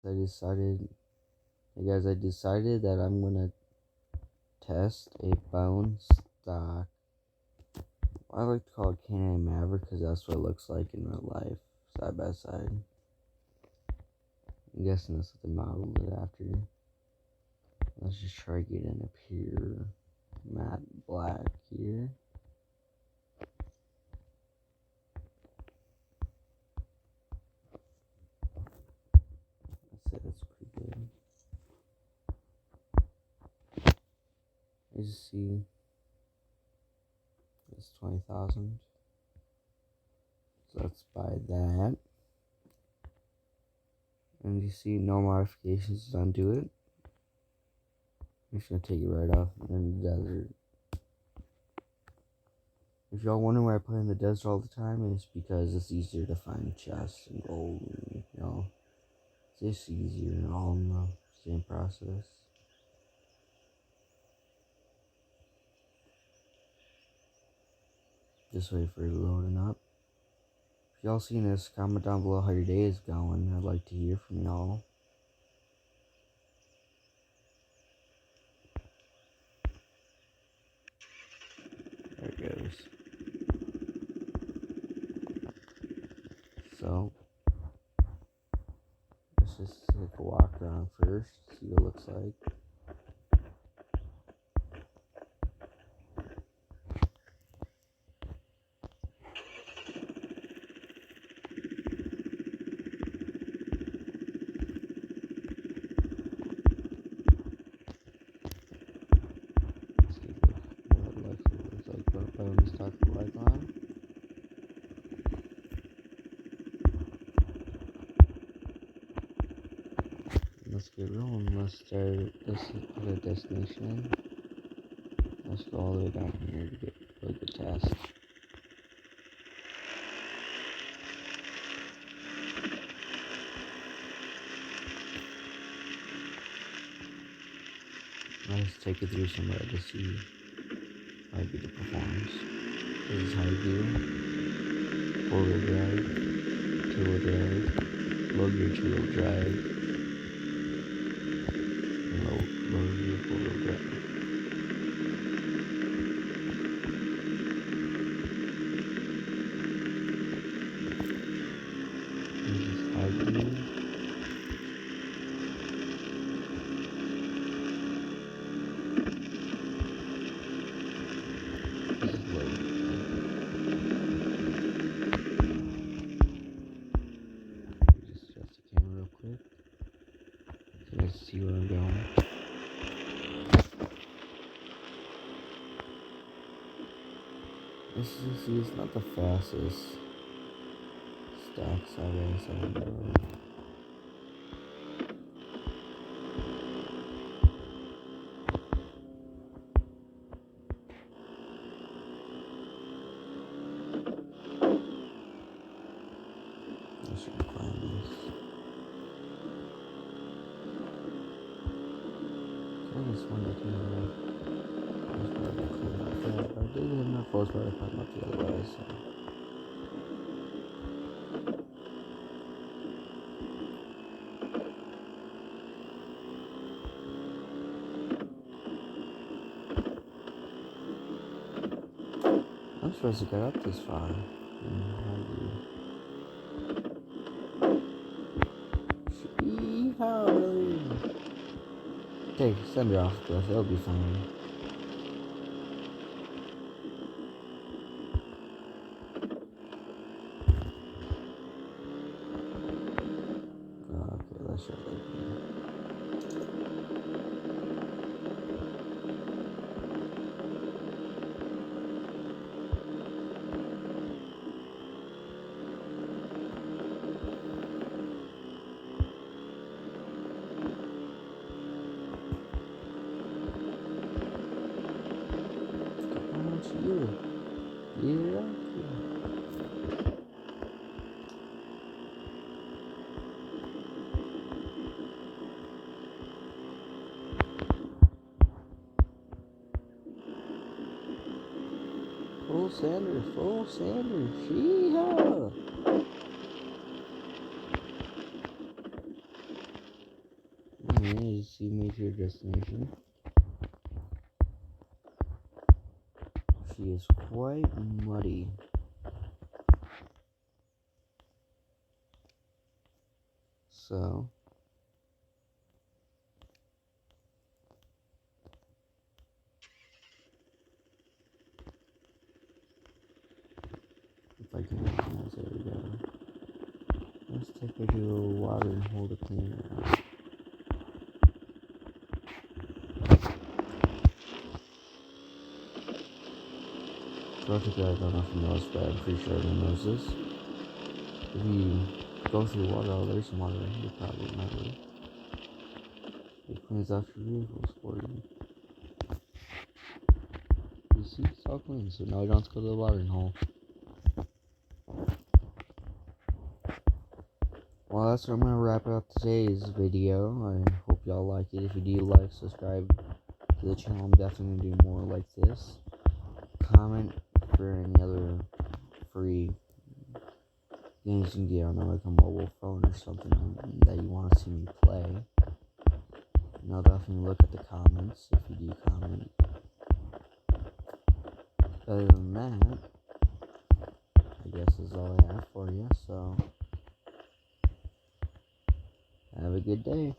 I decided that I'm gonna test a bone stock. I like to call it Canine Maverick because that's what it looks like in real life, side by side. I'm guessing that's what they modeled it after. Let's just try getting a pure matte black here. That's pretty good. As you see, it's 20,000. So let's buy that. And you see no modifications done to it. I'm just gonna take it right off in the desert. If y'all wonder why I play in the desert all the time, it's because it's easier to find chests and gold and, it's just easier and all in the same process. Just wait for it loading up. If y'all seen this, comment down below how your day is going. I'd like to hear from y'all. There it goes. So, let's just take a walk around first, see what it looks like. Let's start the light on. Let's get rolling. Let's start. Let's put a destination. Let's go all the way down here to get a good test. Let's take it through some red to see how good it performs. This is high gear, 4-wheel drive, 2-wheel drive, low gear 2-wheel drive, and low gear 4-wheel drive. This is high gear. This is low gear. Just adjust the camera real quick so you guys see where I'm going. This is not the fastest stack side by side on the road. I should find this. I just wanted to horsepower clean up that. I did have enough horsepower to climb up the other way, so. I'm supposed to get up this far. How really? Take send her off the cliff, it'll be fine. Okay, let's try that again. Yeah. Full Sanders, yeehaw! Anyways, you made your destination. She is quite muddy. So, if I can, there we go. Let's take her to a watering hole to clean her out. So I don't know if you know this, but I'm pretty sure everyone knows this. If you go through water, oh, there's some water right here, probably not really. It cleans out your vehicles for you. You see, it's all clean, so now we don't have to go to the watering hole. Well, that's where I'm gonna wrap up today's video. I hope y'all like it. If you do, like, subscribe to the channel. I'm definitely gonna do more like this. Comment for any other free games you can get on like a mobile phone or something that you want to see me play. And I'll definitely look at the comments if you do comment. Other than that, I guess is all I have for you. So, have a good day.